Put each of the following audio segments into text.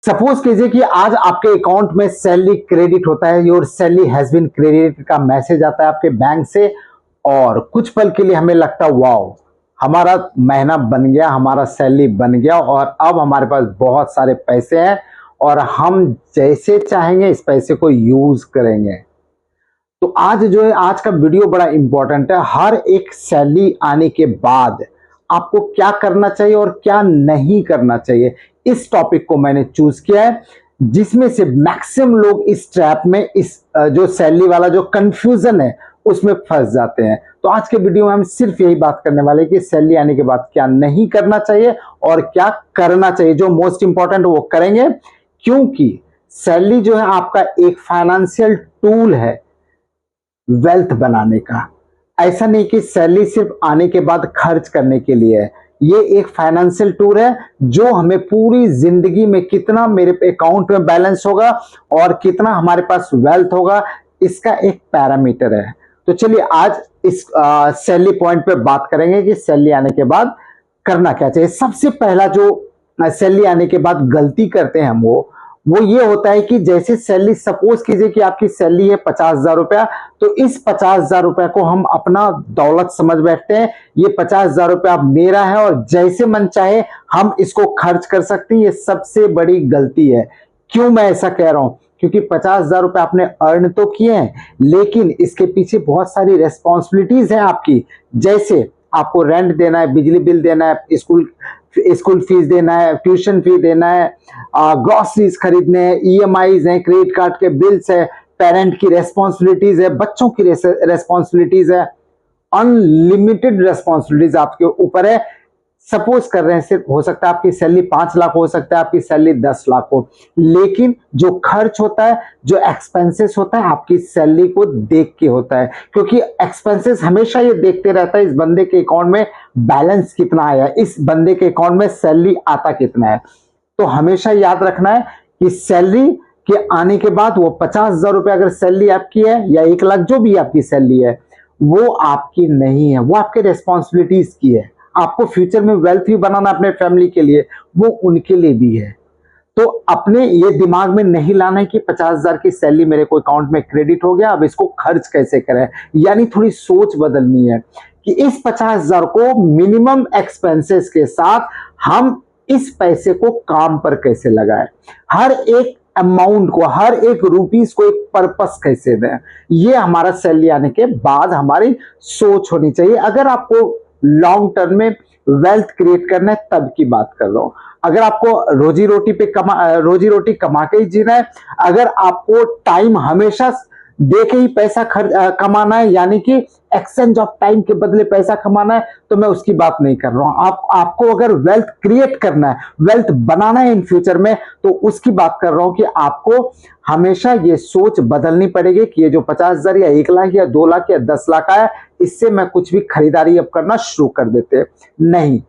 Suppose कीजिए कि आज आपके अकाउंट में सैलरी क्रेडिट होता है, your salary has been credited का मैसेज आता है आपके बैंक से, और कुछ पल के लिए हमें लगता है वाओ, हमारा महीना बन गया, हमारा सैलरी बन गया और अब हमारे पास बहुत सारे पैसे हैं और हम जैसे चाहेंगे इस पैसे को यूज करेंगे। तो आज जो है, आज का वीडियो बड़ा इंपॉर्टेंट है। हर एक सैलरी आने के बाद आपको क्या करना चाहिए और क्या नहीं करना चाहिए, इस टॉपिक को मैंने चूज किया है, जिसमें से मैक्सिमम लोग इस ट्रैप में, इस जो सैलरी वाला जो कंफ्यूजन है उसमें फंस जाते हैं। तो आज के वीडियो में हम सिर्फ यही बात करने वाले हैं कि सैलरी आने के बाद क्या नहीं करना चाहिए और क्या करना चाहिए। जो मोस्ट इंपॉर्टेंट वो करेंगे, क्योंकि सैलरी जो है आपका एक फाइनेंशियल टूल है वेल्थ बनाने का। ऐसा नहीं कि सैलरी सिर्फ आने के बाद खर्च करने के लिए है, ये एक फाइनेंशियल टूल है जो हमें पूरी जिंदगी में कितना मेरे अकाउंट में बैलेंस होगा और कितना हमारे पास वेल्थ होगा, इसका एक पैरामीटर है। तो चलिए आज इस सैलरी पॉइंट पे बात करेंगे कि सैलरी आने के बाद करना क्या चाहिए। सबसे पहला जो सैलरी आने के बाद गलती करते हैं हम, वो ये होता है कि जैसे सैलरी, सपोज कीजिए कि आपकी सैलरी है 50,000 रुपया, तो इस 50,000 रुपया को हम अपना दौलत समझ बैठते हैं। ये 50,000 रुपया मेरा है और जैसे मन चाहे हम इसको खर्च कर सकते हैं। ये सबसे बड़ी गलती है। क्यों मैं ऐसा कह रहा हूं? क्योंकि 50,000 रुपया आपने अर्न तो किए हैं, लेकिन इसके पीछे बहुत सारी रेस्पॉन्सिबिलिटीज हैं आपकी। जैसे आपको रेंट देना है, बिजली बिल देना है, स्कूल फीस देना है, ट्यूशन फी देना है, ग्रोसरीज खरीदने हैं, ईएमआईज हैं, क्रेडिट कार्ड के बिल्स है, पेरेंट की रेस्पॉन्सिबिलिटीज है, बच्चों की रेस्पॉन्सिबिलिटीज है, अनलिमिटेड रेस्पॉन्सिबिलिटीज आपके ऊपर है। सपोज कर रहे हैं, सिर्फ हो सकता है आपकी सैलरी 5 लाख, हो सकता है आपकी सैलरी 10 लाख हो, लेकिन जो खर्च होता है, जो एक्सपेंसेस होता है, आपकी सैलरी को देख के होता है। क्योंकि एक्सपेंसेस हमेशा ये देखते रहता है इस बंदे के अकाउंट में बैलेंस कितना आया, इस बंदे के अकाउंट में सैलरी आता कितना है। तो हमेशा याद रखना है कि सैलरी के आने के बाद वो 50,000 रुपए अगर सैलरी आपकी है या 1 लाख जो भी आपकी सैलरी है, वो आपकी नहीं है, वो आपके रेस्पॉन्सिबिलिटीज की है। आपको फ्यूचर में वेल्थ भी बनाना अपने फैमिली के लिए, वो उनके लिए भी है। तो अपने ये दिमाग में नहीं लाना है कि 50,000 की सैलरी मेरे को अकाउंट में क्रेडिट हो गया, अब इसको खर्च कैसे करें। यानी थोड़ी सोच बदलनी है कि इस 50,000 को मिनिमम एक्सपेंसेस के साथ हम इस पैसे को काम पर कैसे लगाएं, हर एक अमाउंट को, हर एक रुपीस को एक पर्पस कैसे दें। ये हमारा सैलरी आने के बाद हमारी सोच होनी चाहिए। अगर आपको लॉन्ग टर्म में वेल्थ क्रिएट करना है तब की बात कर रहा हूं। अगर आपको रोजी रोटी कमा के ही जीना है, अगर आपको टाइम हमेशा दे के ही पैसा कमाना है, यानी कि एक्सचेंज ऑफ टाइम के बदले पैसा कमाना है, तो मैं उसकी बात नहीं कर रहा हूं। आपको अगर वेल्थ क्रिएट करना है, वेल्थ बनाना है इन फ्यूचर में, तो उसकी बात कर रहा हूं कि आपको हमेशा ये सोच बदलनी पड़ेगी कि ये जो 50,000 या 1 लाख या 2 लाख या 10 लाख आया, इससे मैं कुछ भी खरीदारी अब करना शुरू कर देते नहीं।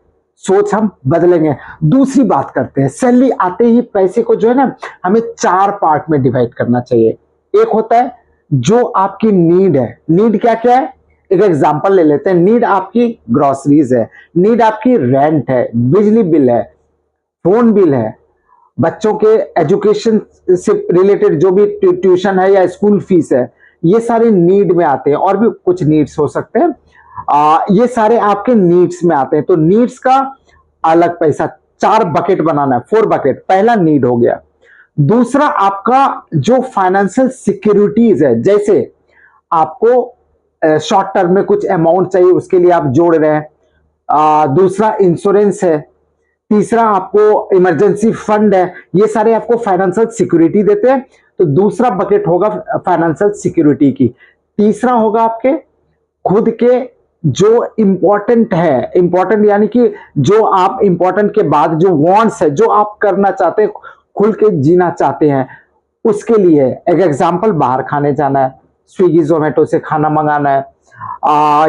सोच हम बदलेंगे। दूसरी बात करते हैं, सैलरी आते ही पैसे को जो है ना, हमें 4 पार्ट में डिवाइड करना चाहिए। एक होता है जो आपकी नीड है। नीड क्या क्या है, एक एग्जांपल ले लेते हैं। नीड आपकी ग्रोसरीज है, नीड आपकी रेंट है, बिजली बिल है, फोन बिल है, बच्चों के एजुकेशन से रिलेटेड जो भी ट्यूशन है या स्कूल फीस है, ये सारे नीड में आते हैं। और भी कुछ नीड्स हो सकते हैं, ये सारे आपके नीड्स में आते हैं। तो नीड्स का अलग पैसा, 4 बकेट बनाना है, 4 बकेट। पहला नीड हो गया। दूसरा आपका जो फाइनेंशियल सिक्योरिटीज है, जैसे आपको शॉर्ट टर्म में कुछ अमाउंट चाहिए, उसके लिए आप जोड़ रहे हैं। दूसरा इंश्योरेंस है। तीसरा आपको इमरजेंसी फंड है। ये सारे आपको फाइनेंशियल सिक्योरिटी देते हैं। तो दूसरा बकेट होगा फाइनेंशियल सिक्योरिटी की। तीसरा होगा आपके खुद के जो इंपॉर्टेंट है, इंपॉर्टेंट यानी कि जो आप इंपॉर्टेंट के बाद जो वांट्स है, जो आप करना चाहते हैं, खुल के जीना चाहते हैं, उसके लिए एक एग्जांपल, बाहर खाने जाना है, स्विगी जोमेटो से खाना मंगाना है,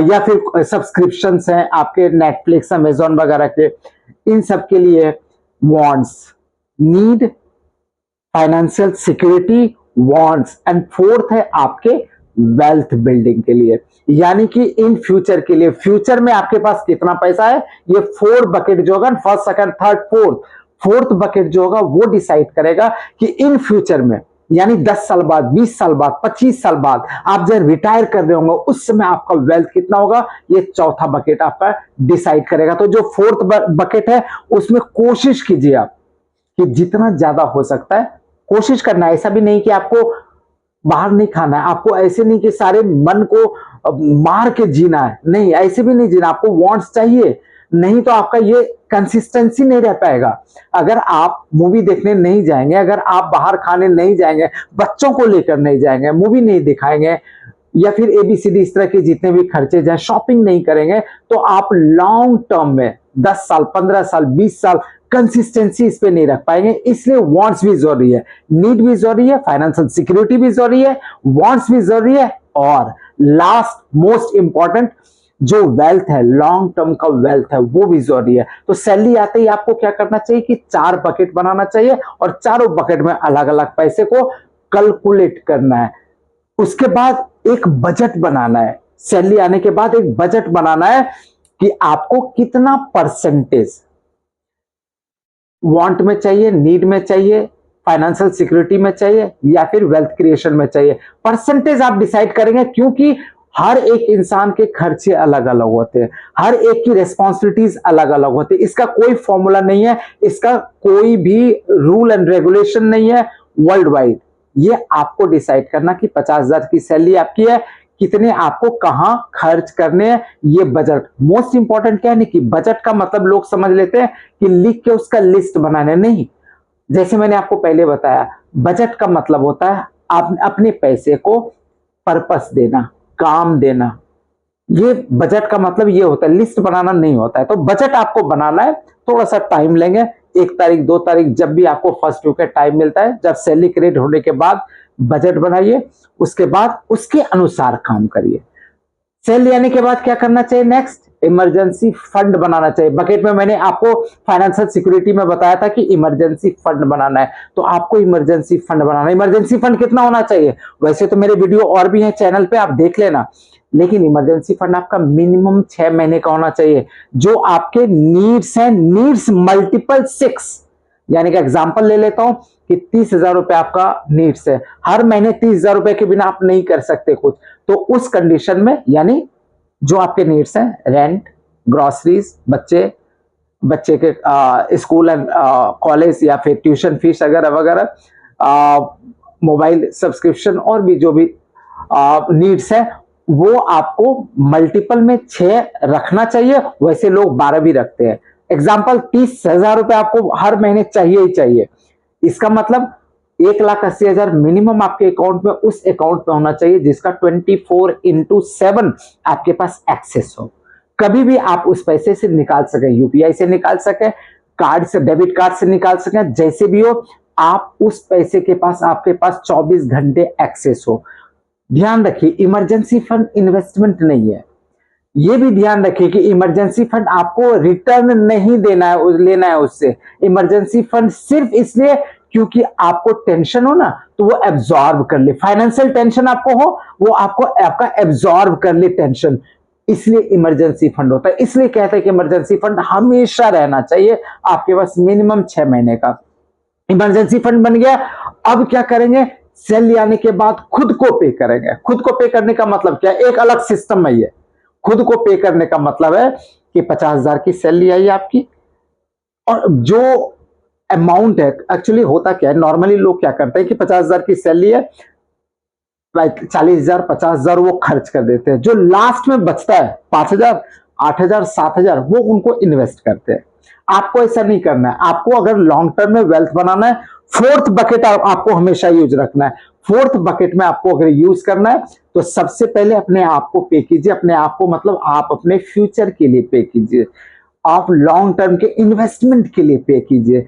या फिर सब्सक्रिप्शंस हैं आपके नेटफ्लिक्स, अमेजॉन वगैरह के, इन सब के लिए wants, need, financial security, wants, and fourth है आपके वेल्थ बिल्डिंग के लिए, यानी कि इन फ्यूचर के लिए। फ्यूचर में आपके पास कितना पैसा है, ये 4 बकेट जो होगा, first second third fourth, fourth bucket जो होगा वो डिसाइड करेगा कि इन फ्यूचर में, यानी 10 साल बाद, 20 साल बाद, 25 साल बाद आप जब रिटायर कर रहे होंगे उस समय आपका वेल्थ कितना होगा, ये चौथा बकेट आपका डिसाइड करेगा। तो जो फोर्थ बकेट है उसमें कोशिश कीजिए आप कि जितना ज्यादा हो सकता है कोशिश करना है। ऐसा भी नहीं कि आपको बाहर नहीं खाना है, आपको ऐसे नहीं कि सारे मन को मार के जीना है, नहीं ऐसे भी नहीं जीना, आपको वांट्स चाहिए, नहीं तो आपका ये कंसिस्टेंसी नहीं रह पाएगा। अगर आप मूवी देखने नहीं जाएंगे, अगर आप बाहर खाने नहीं जाएंगे, बच्चों को लेकर नहीं जाएंगे, मूवी नहीं दिखाएंगे, या फिर एबीसीडी इस तरह के जितने भी खर्चे जाए, शॉपिंग नहीं करेंगे, तो आप लॉन्ग टर्म में 10 साल, 15 साल, 20 साल कंसिस्टेंसी इस पे नहीं रख पाएंगे। इसलिए वांट्स भी जरूरी है, नीड भी जरूरी है, फाइनेंशियल सिक्योरिटी भी जरूरी है, वांट्स भी जरूरी है, और लास्ट मोस्ट इंपॉर्टेंट जो वेल्थ है, लॉन्ग टर्म का वेल्थ है, वो भी जरूरी है। तो सैलरी आते ही आपको क्या करना चाहिए कि 4 बकेट बनाना चाहिए और चारों बकेट में अलग अलग पैसे को कैलकुलेट करना है। उसके बाद एक बजट बनाना है, सैलरी आने के बाद एक बजट बनाना है कि आपको कितना परसेंटेज वांट में चाहिए, नीड में चाहिए, फाइनेंशियल सिक्योरिटी में चाहिए, या फिर वेल्थ क्रिएशन में चाहिए। परसेंटेज आप डिसाइड करेंगे, क्योंकि हर एक इंसान के खर्चे अलग अलग होते हैं, हर एक की रेस्पॉन्सिबिलिटीज अलग अलग होती है। इसका कोई फॉर्मूला नहीं है, इसका कोई भी रूल एंड रेगुलेशन नहीं है वर्ल्ड वाइड। ये आपको डिसाइड करना कि 50,000 की सैलरी आपकी है, कितने आपको कहां खर्च करने हैं, ये बजट। मोस्ट इंपॉर्टेंट क्या है कि बजट का मतलब लोग समझ लेते हैं कि लिख के उसका लिस्ट बनाने, नहीं। जैसे मैंने आपको पहले बताया, बजट का मतलब होता है आप अपने पैसे को पर्पस देना, काम देना। ये बजट का मतलब ये होता है, लिस्ट बनाना नहीं होता है। तो बजट आपको बनाना है, थोड़ा सा टाइम लेंगे, 1 तारीख 2 तारीख जब भी आपको फर्स्ट वीक का टाइम मिलता है, जब सैलरी क्रेडिट होने के बाद बजट बनाइए, उसके बाद उसके अनुसार काम करिए। सैलरी आने के बाद क्या करना चाहिए, नेक्स्ट इमरजेंसी फंड बनाना चाहिए। बकेट में मैंने आपको फाइनेंशियल सिक्योरिटी में बताया था कि इमरजेंसी फंड बनाना है, तो आपको इमरजेंसी फंड बनाना है। इमरजेंसी फंड कितना होना चाहिए, वैसे तो मेरे वीडियो और भी हैं चैनल पे, आप देख लेना, लेकिन इमरजेंसी फंड आपका मिनिमम 6 महीने का होना चाहिए। जो आपके नीड्स हैं, नीड्स मल्टीपल 6, यानी कि एग्जांपल ले लेता हूं कि 30,000 रुपए आपका नीड्स है, हर महीने 30,000 रुपए के बिना आप नहीं कर सकते कुछ। तो उस कंडीशन में, यानी जो आपके नीड्स हैं, रेंट, ग्रोसरीज, बच्चे के स्कूल एंड कॉलेज या फिर ट्यूशन फीस वगैरह वगैरह, मोबाइल सब्सक्रिप्शन, और भी जो भी नीड्स है, वो आपको मल्टीपल में 6 रखना चाहिए। वैसे लोग 12 भी रखते हैं। एग्जाम्पल, 30,000 रुपए आपको हर महीने चाहिए ही चाहिए। इसका मतलब 1,80,000 मिनिमम आपके अकाउंट में, उस अकाउंट में होना चाहिए जिसका 24/7 आपके पास एक्सेस हो। कभी भी आप उस पैसे से निकाल सके, यूपीआई से निकाल सके, कार्ड से, डेबिट कार्ड से निकाल सके, जैसे भी हो, आप उस पैसे के पास, आपके पास 24 घंटे एक्सेस हो। ध्यान रखिए, इमरजेंसी फंड इन्वेस्टमेंट नहीं है। ये भी ध्यान रखिए कि इमरजेंसी फंड आपको रिटर्न नहीं देना है, लेना है उससे। इमरजेंसी फंड सिर्फ इसलिए क्योंकि आपको टेंशन हो ना, तो वो एब्जॉर्ब कर ले। फाइनेंशियल टेंशन आपको हो, वो आपका एब्जॉर्ब कर ले टेंशन, इसलिए इमरजेंसी फंड होता है। इसलिए कहते हैं कि इमरजेंसी फंड हमेशा रहना चाहिए आपके पास, मिनिमम 6 महीने का। इमरजेंसी फंड बन गया, अब क्या करेंगे, सैलरी आने के बाद खुद को पे करेंगे। खुद को पे करने का मतलब क्या है, एक अलग सिस्टम है ये। खुद को पे करने का मतलब है कि 50,000 की सैलरी आई आपकी, और जो अमाउंट है, एक्चुअली होता क्या है, नॉर्मली लोग क्या करते हैं कि 50,000 की सैलरी है, 40,000 50,000 वो खर्च कर देते हैं। जो लास्ट में बचता है 5,000 8,000 7,000 वो उनको इन्वेस्ट करते हैं। आपको ऐसा नहीं करना है। आपको अगर लॉन्ग टर्म में वेल्थ बनाना है, फोर्थ बकेट आपको हमेशा यूज रखना है। फोर्थ बकेट में आपको अगर यूज करना है, तो सबसे पहले अपने आप को पे कीजिए। अपने आप को मतलब आप अपने फ्यूचर के लिए पे कीजिए, आप लॉन्ग टर्म के इन्वेस्टमेंट के लिए पे कीजिए।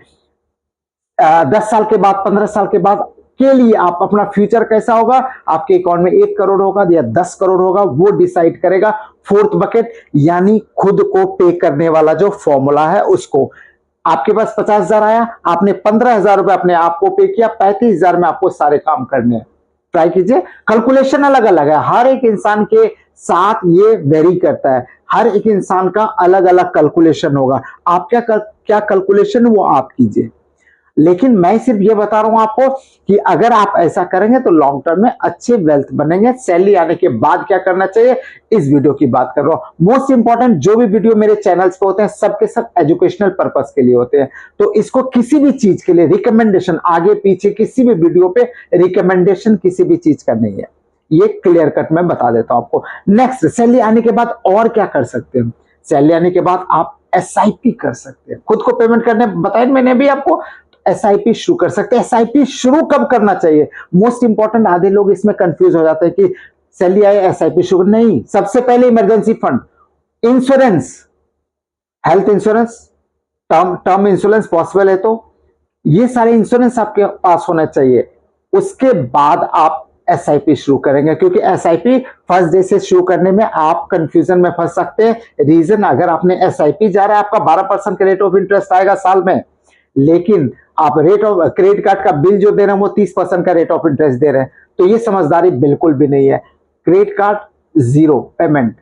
10 साल के बाद, 15 साल के बाद के लिए आप अपना फ्यूचर कैसा होगा, आपके अकाउंट में 1 करोड़ होगा या 10 करोड़ होगा, वो डिसाइड करेगा फोर्थ बकेट, यानी खुद को पे करने वाला जो फॉर्मूला है उसको। आपके पास 50,000 आया, आपने 15,000 रुपए अपने आप को पे किया, 35,000 में आपको सारे काम करने हैं। ट्राई कीजिए, कैलकुलेशन अलग अलग है, हर एक इंसान के साथ ये वेरी करता है, हर एक इंसान का अलग अलग कैलकुलेशन होगा। आप क्या क्या कैलकुलेशन वो आप कीजिए, लेकिन मैं सिर्फ ये बता रहा हूं आपको कि अगर आप ऐसा करेंगे तो लॉन्ग टर्म में अच्छे वेल्थ बनेंगे। सैलरी आने के बाद क्या करना चाहिए, इस वीडियो की बात कर रहा हूं। मोस्ट इंपॉर्टेंट जो भी वीडियो मेरे चैनल्स पे होते हैं सबके सब एजुकेशनल पर्पस के लिए होते हैं, तो इसको किसी भी चीज के लिए रिकमेंडेशन, आगे पीछे किसी भी वीडियो पे रिकमेंडेशन किसी भी चीज का नहीं है, ये क्लियर कट मैं बता देता हूं आपको। नेक्स्ट, सैलरी आने के बाद और क्या कर सकते हैं। सैलरी आने के बाद आप एसआईपी कर सकते हैं, खुद को पेमेंट करने बताया मैंने भी आपको। एसआईपी शुरू कर सकते हैं। एसआईपी शुरू कब करना चाहिए, मोस्ट इंपॉर्टेंट, आधे लोग इसमें कंफ्यूज हो जाते हैं कि सैलरी आए एसआईपी शुरू नहीं। सबसे पहले emergency fund, insurance, health insurance, term insurance possible है तो ये सारे इंश्योरेंस आपके पास होना चाहिए। उसके बाद आप एसआईपी शुरू करेंगे, क्योंकि एसआईपी फर्स्ट डे से शुरू करने में आप कंफ्यूजन में फंस सकते हैं। रीजन, अगर आपने एसआईपी जा रहा है आपका 12% का रेट ऑफ इंटरेस्ट आएगा साल में, लेकिन आप रेट ऑफ क्रेडिट कार्ड का बिल जो दे रहे हैं वो 30% का रेट ऑफ इंटरेस्ट दे रहे हैं, तो ये समझदारी बिल्कुल भी नहीं है। Credit card zero payment,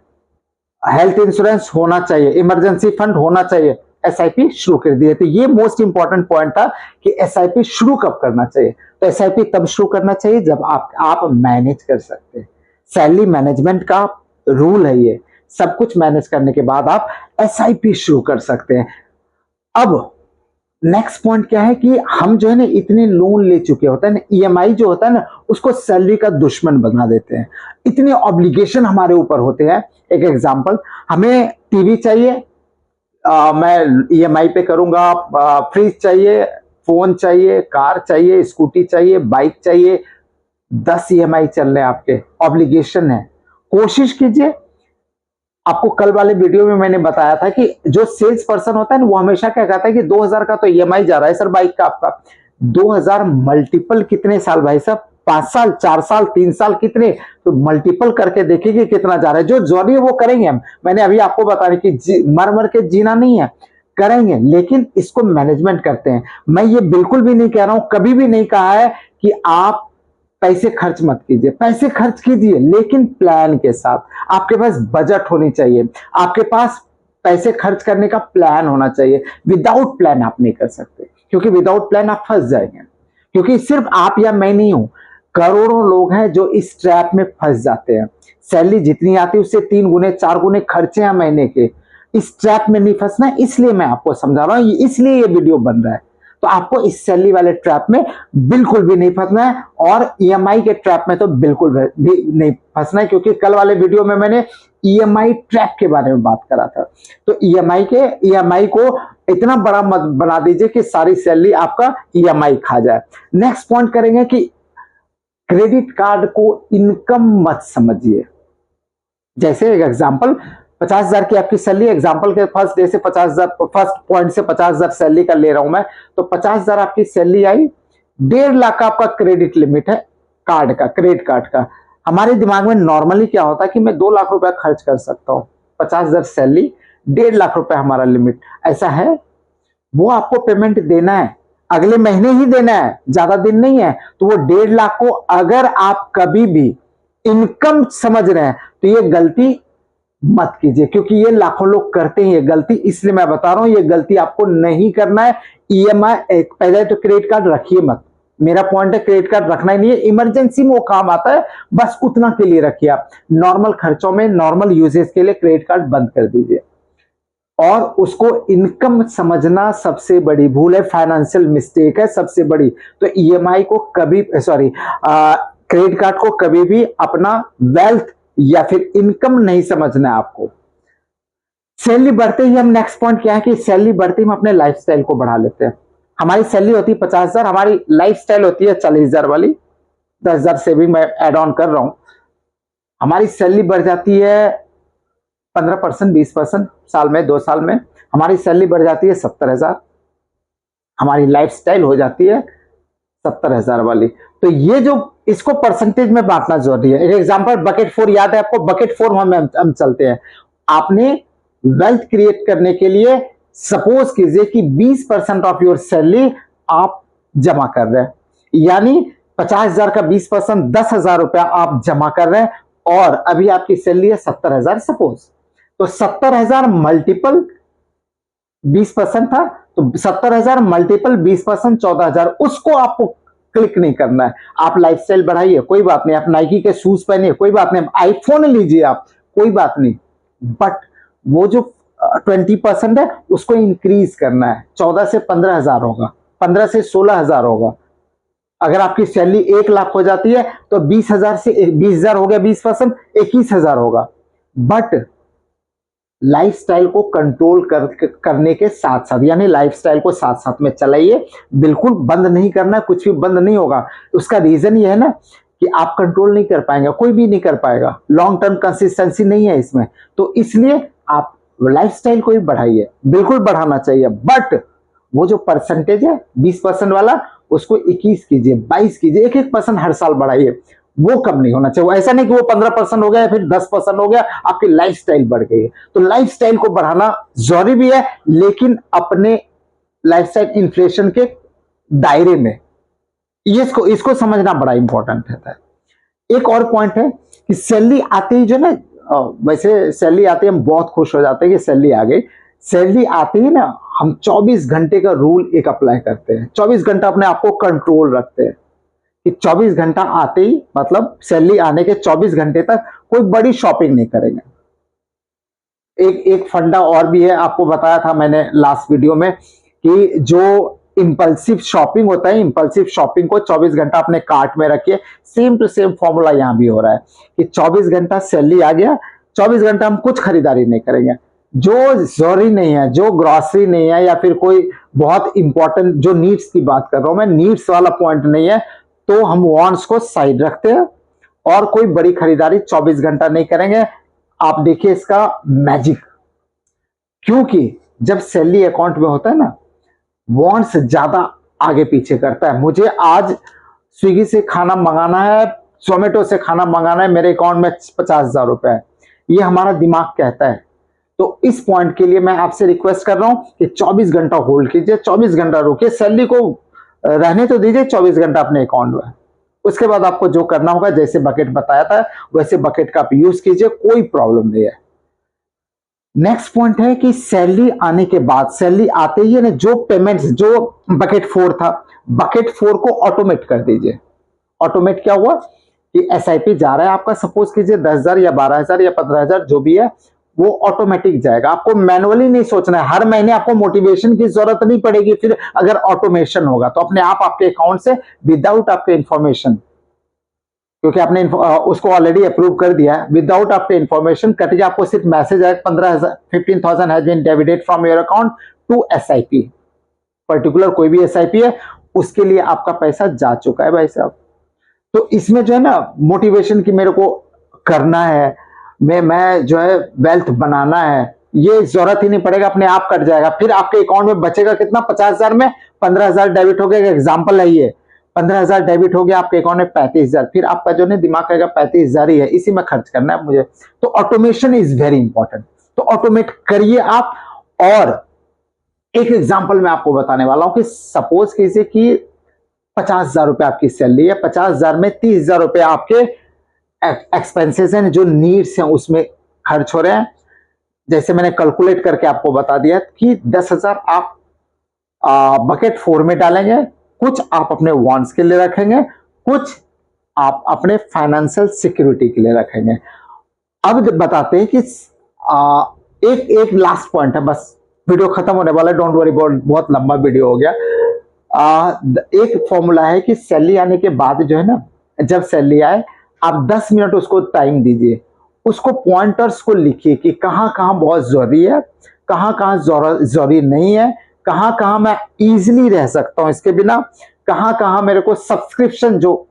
health insurance होना चाहिए, इमरजेंसी फंड होना चाहिए, एसआईपी शुरू कर दिए। तो ये मोस्ट इंपॉर्टेंट पॉइंट था कि एसआईपी शुरू कब करना चाहिए। तो एसआईपी तब शुरू करना चाहिए जब आप मैनेज कर सकते हैं। सैलरी मैनेजमेंट का रूल है ये, सब कुछ मैनेज करने के बाद आप एसआईपी शुरू कर सकते हैं। अब नेक्स्ट पॉइंट क्या है कि हम जो है ना इतने लोन ले चुके होते हैं ना, ईएमआई जो होता है ना उसको सैलरी का दुश्मन बना देते हैं। इतने ऑब्लिगेशन हमारे ऊपर होते हैं। एक एग्जांपल, हमें टीवी चाहिए, मैं ईएमआई पे करूंगा, फ्रिज चाहिए, फोन चाहिए, कार चाहिए, स्कूटी चाहिए, बाइक चाहिए, 10 ईएमआई चल रहे हैं आपके, ऑब्लिगेशन है। कोशिश कीजिए, आपको कल वाले वीडियो में मैंने बताया था कि जो सेल्स पर्सन होता है ना वो हमेशा क्या कहता है कि 2000 का तो ईएमआई जा रहा है सर बाइक का आपका। 2000 मल्टीपल कितने साल भाई साहब, 5 साल, 4 साल, 3 साल, कितने, तो मल्टीपल करके देखिए कितना जा रहा है। जो जरूरी है वो करेंगे हम, मैंने अभी आपको बताया कि मर मर के जीना नहीं है, करेंगे, लेकिन इसको मैनेजमेंट करते हैं। मैं ये बिल्कुल भी नहीं कह रहा हूं, कभी भी नहीं कहा है कि आप पैसे खर्च मत कीजिए, पैसे खर्च कीजिए लेकिन प्लान के साथ। आपके पास बजट होनी चाहिए, आपके पास पैसे खर्च करने का प्लान होना चाहिए। विदाउट प्लान आप नहीं कर सकते, क्योंकि विदाउट प्लान आप फंस जाएंगे। क्योंकि सिर्फ आप या मैं नहीं हूं, करोड़ों लोग हैं जो इस ट्रैप में फंस जाते हैं। सैलरी जितनी आती है उससे 3 गुने 4 गुने खर्चे हैं महीने के। इस ट्रैप में नहीं फंसना, इसलिए मैं आपको समझा रहा हूं, इसलिए ये वीडियो बन रहा है। तो आपको इस सैलरी वाले ट्रैप में बिल्कुल भी नहीं फंसना है, और ईएमआई के ट्रैप में तो बिल्कुल भी नहीं फंसना है, क्योंकि कल वाले वीडियो में मैंने ईएमआई ट्रैप के बारे में बात करा था। तो ईएमआई को इतना बड़ा मत बना दीजिए कि सारी सैलरी आपका ईएमआई खा जाए। नेक्स्ट पॉइंट करेंगे कि क्रेडिट कार्ड को इनकम मत समझिए। जैसे एक एग्जांपल, 50,000 की आपकी सैलरी, एग्जांपल के फर्स्ट डे से 50,000, फर्स्ट पॉइंट से 50,000 सैलरी का ले रहा हूं मैं, तो 50,000 आपकी सैलरी आई, 1.5 लाख का आपका क्रेडिट लिमिट है कार्ड का, क्रेडिट कार्ड का। हमारे दिमाग में नॉर्मली क्या होता है कि मैं 2 लाख रुपया खर्च कर सकता हूं, 50,000 सैलरी, 1.5 लाख रुपया हमारा लिमिट, ऐसा है। वो आपको पेमेंट देना है, अगले महीने ही देना है, ज्यादा दिन नहीं है। तो वो 1.5 लाख को अगर आप कभी भी इनकम समझ रहे हैं तो ये गलती मत कीजिए, क्योंकि ये लाखों लोग करते हैं ये गलती, इसलिए मैं बता रहा हूं ये गलती आपको नहीं करना है। ईएमआई पहले तो क्रेडिट कार्ड रखिए मत, मेरा पॉइंट है क्रेडिट कार्ड रखना ही नहीं है। इमरजेंसी में वो काम आता है, बस उतना के लिए रखिए आप। नॉर्मल खर्चों में, नॉर्मल यूजेस के लिए क्रेडिट कार्ड बंद कर दीजिए। और उसको इनकम समझना सबसे बड़ी भूल है, फाइनेंशियल मिस्टेक है सबसे बड़ी। तो ईएमआई को कभी, क्रेडिट कार्ड को कभी भी अपना वेल्थ या फिर इनकम नहीं समझना है आपको। सैलरी बढ़ते ही हम, नेक्स्ट पॉइंट क्या है कि सैलरी बढ़ते ही हम अपने लाइफस्टाइल को बढ़ा लेते हैं। हमारी सैलरी होती है 50,000, हमारी लाइफस्टाइल होती है 40,000 वाली, 10,000 सेविंग में एड ऑन कर रहा हूं। हमारी सैलरी बढ़ जाती है 15%, 20%, साल में, 2 साल में हमारी सैलरी बढ़ जाती है 70,000, हमारी लाइफस्टाइल हो जाती है 70,000 वाली। तो ये जो, इसको परसेंटेज में बांटना जरूरी है। एक एग्जांपल, बकेट 4 याद है आपको, बकेट 4 हम चलते हैं। आपने वेल्थ क्रिएट करने के लिए सपोज कीजिए कि 20% ऑफ योर सैलरी आप जमा कर रहे हैं, यानी 50,000 का 20%, 10,000 रुपया आप जमा कर रहे हैं, और अभी आपकी सैलरी है 70,000 सपोज। तो 70,000 मल्टीपल 20% था, तो 70,000 मल्टीपल 20% 14,000, उसको आपको क्लिक नहीं करना है। आप लाइफस्टाइल बढ़ाइए, कोई बात नहीं, आप नाइकी के शूज पहनिए, कोई बात नहीं, आईफोन लीजिए आप, कोई बात नहीं, बट वो जो 20% है उसको इंक्रीज करना है। 14 से 15,000 होगा, 15 से 16,000 होगा। अगर आपकी सैलरी 1 लाख हो जाती है तो 20,000 से 20,000 हो गया, 20%, 21,000 होगा। बट लाइफस्टाइल को कंट्रोल करने के साथ साथ, यानी लाइफस्टाइल को साथ साथ में चलाइए, बिल्कुल बंद नहीं करना, कुछ भी बंद नहीं होगा। उसका रीजन ये है ना कि आप कंट्रोल नहीं कर पाएंगे, कोई भी नहीं कर पाएगा, लॉन्ग टर्म कंसिस्टेंसी नहीं है इसमें, तो इसलिए आप लाइफस्टाइल को ही बढ़ाइए, बिल्कुल बढ़ाना चाहिए। बट वो जो परसेंटेज है 20% वाला, उसको 21 कीजिए, 22 कीजिए, 1-1% हर साल बढ़ाइए, वो कम नहीं होना चाहिए। ऐसा नहीं कि वो 15% हो गया या फिर 10% हो गया, आपकी लाइफस्टाइल बढ़ गई है। तो लाइफस्टाइल को बढ़ाना जरूरी भी है, लेकिन अपने लाइफस्टाइल इन्फ्लेशन के दायरे में, ये इसको समझना बड़ा इंपॉर्टेंट रहता है। एक और पॉइंट है कि सैलरी आते ही जो ना, वैसे सैलरी आते ही हम बहुत खुश हो जाते हैं कि सैलरी आ गई। सैलरी आते ही ना हम 24 घंटे का रूल एक अप्लाई करते हैं, 24 घंटा अपने आप को कंट्रोल रखते हैं कि 24 घंटा आते ही, मतलब सैलरी आने के 24 घंटे तक कोई बड़ी शॉपिंग नहीं करेंगे। एक फंडा और भी है, आपको बताया था मैंने लास्ट वीडियो में, कि जो इंपल्सिव शॉपिंग होता है, इंपल्सिव शॉपिंग को 24 घंटा अपने कार्ट में रखिए। सेम टू सेम फॉर्मूला यहां भी हो रहा है कि 24 घंटा सैलरी आ गया, 24 घंटा हम कुछ खरीदारी नहीं करेंगे। जो जरूरी नहीं है, जो ग्रॉसरी नहीं है, या फिर कोई बहुत इंपॉर्टेंट जो नीड्स की बात कर रहा हूं मैं, नीड्स वाला पॉइंट नहीं है, तो हम वांट्स को साइड रखते हैं और कोई बड़ी खरीदारी 24 घंटा नहीं करेंगे। आप देखिए इसका मैजिक, क्योंकि जब सैलरी अकाउंट में होता है ना, वांट्स ज्यादा आगे पीछे करता है। मुझे आज स्विगी से खाना मंगाना है, जोमेटो से खाना मंगाना है, मेरे अकाउंट में 50,000 रुपए है, ये हमारा दिमाग कहता है। तो इस पॉइंट के लिए मैं आपसे रिक्वेस्ट कर रहा हूं कि 24 घंटा होल्ड कीजिए, 24 घंटा रुकिए, सैलरी को रहने तो दीजिए 24 घंटा अपने अकाउंट में। उसके बाद आपको जो करना होगा, जैसे बकेट बताया था वैसे बकेट का आप यूज कीजिए, कोई प्रॉब्लम नहीं है। नेक्स्ट पॉइंट है कि सैलरी आने के बाद, सैलरी आते ही ना जो पेमेंट्स, जो बकेट 4 था, बकेट 4 को ऑटोमेट कर दीजिए। ऑटोमेट क्या हुआ कि एसआईपी जा रहा है आपका, सपोज कीजिए 10,000 या 12,000 या 15,000 जो भी है, वो ऑटोमेटिक जाएगा। आपको मैनुअली नहीं सोचना है, हर महीने आपको मोटिवेशन की जरूरत नहीं पड़ेगी। फिर अगर ऑटोमेशन होगा तो अपने आप आपके अकाउंट से, विदाउट आपके इंफॉर्मेशन, क्योंकि आपने उसको ऑलरेडी अप्रूव कर दिया है, विदाउट आपके इंफॉर्मेशन कट गया, आपको सिर्फ मैसेज आएगा 15,000 has been debited from your account to SIP. Particular कोई भी एसआईपी है, उसके लिए आपका पैसा जा चुका है भाई साहब। तो इसमें जो है ना मोटिवेशन की मेरे को करना है, मैं जो है वेल्थ बनाना है, ये जरूरत ही नहीं पड़ेगा, अपने आप कट जाएगा। फिर आपके अकाउंट में बचेगा कितना, 50,000 में 15,000 डेबिट हो गया। एग्जाम्पल है ये, 15,000 डेबिट हो गया आपके अकाउंट में 35,000, फिर आपका जो है दिमाग कहेगा 35,000 ही है, इसी में खर्च करना है मुझे। तो ऑटोमेशन इज वेरी इंपॉर्टेंट, तो ऑटोमेट करिए आप। और एक एग्जाम्पल मैं आपको बताने वाला हूं कि सपोज कीजिए कि 50,000 रुपए आपकी सैलरी है, 50,000 में 30,000 रुपए आपके एक्सपेंसेस हैं, जो नीड्स हैं उसमें खर्च हो रहे हैं। जैसे मैंने कैलकुलेट करके आपको बता दिया कि 10,000 आप बकेट 4 में डालेंगे, कुछ आप अपने वांट्स के लिए रखेंगे, कुछ आप अपने फाइनेंशियल सिक्योरिटी के लिए रखेंगे। अब बताते हैं कि एक एक लास्ट पॉइंट है, बस वीडियो खत्म होने वाला है, डोंट वरी, बहुत लंबा वीडियो हो गया। एक फॉर्मूला है कि सैलरी आने के बाद जो है ना, जब सैलरी आए आप 10 मिनट उसको टाइम दीजिए, उसको पॉइंटर्स को लिखिए कि कहाँ कहाँ बहुत जरूरी है, कहाँ कहाँ जरूरी नहीं है, कहाँ कहाँ मैं इजीली रह सकता हूँ इसके बिना, कहाँ कहाँ मेरे को सब्सक्रिप्शन, जो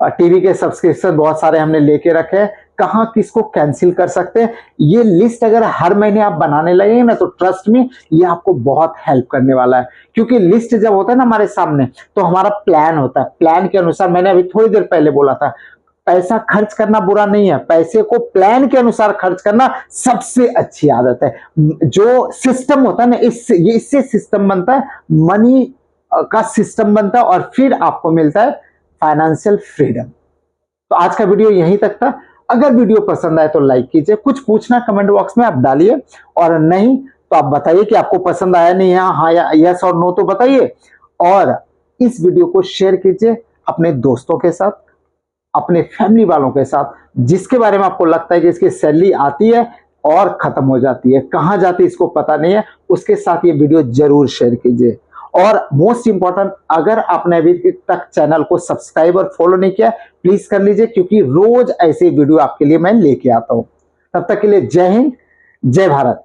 टीवी के सब्सक्रिप्शन बहुत सारे हमने लेके रखे हैं, कहाँ किसको कैंसिल कर सकते हैं। ये लिस्ट अगर हर महीने आप बनाने लगेंगे ना, तो ट्रस्ट में ये आपको बहुत हेल्प करने वाला है। क्योंकि लिस्ट जब होता है ना हमारे सामने, तो हमारा प्लान होता है, प्लान के अनुसार, मैंने अभी थोड़ी देर पहले बोला था, पैसा खर्च करना बुरा नहीं है, पैसे को प्लान के अनुसार खर्च करना सबसे अच्छी आदत है। जो सिस्टम होता है ना, इससे सिस्टम बनता है, मनी का सिस्टम बनता है, और फिर आपको मिलता है फाइनेंशियल फ्रीडम। तो आज का वीडियो यहीं तक था। अगर वीडियो पसंद आए तो लाइक कीजिए, कुछ पूछना कमेंट बॉक्स में आप डालिए, और नहीं तो आप बताइए कि आपको पसंद आया नहीं है, हाँ या यस और नो तो बताइए। और इस वीडियो को शेयर कीजिए अपने दोस्तों के साथ, अपने फैमिली वालों के साथ, जिसके बारे में आपको लगता है कि इसकी सैलरी आती है और खत्म हो जाती है, कहां जाती है इसको पता नहीं है, उसके साथ ये वीडियो जरूर शेयर कीजिए। और मोस्ट इंपॉर्टेंट, अगर आपने अभी तक चैनल को सब्सक्राइब और फॉलो नहीं किया, प्लीज कर लीजिए, क्योंकि रोज ऐसे वीडियो आपके लिए मैं लेके आता हूं। तब तक के लिए जय हिंद, जय भारत।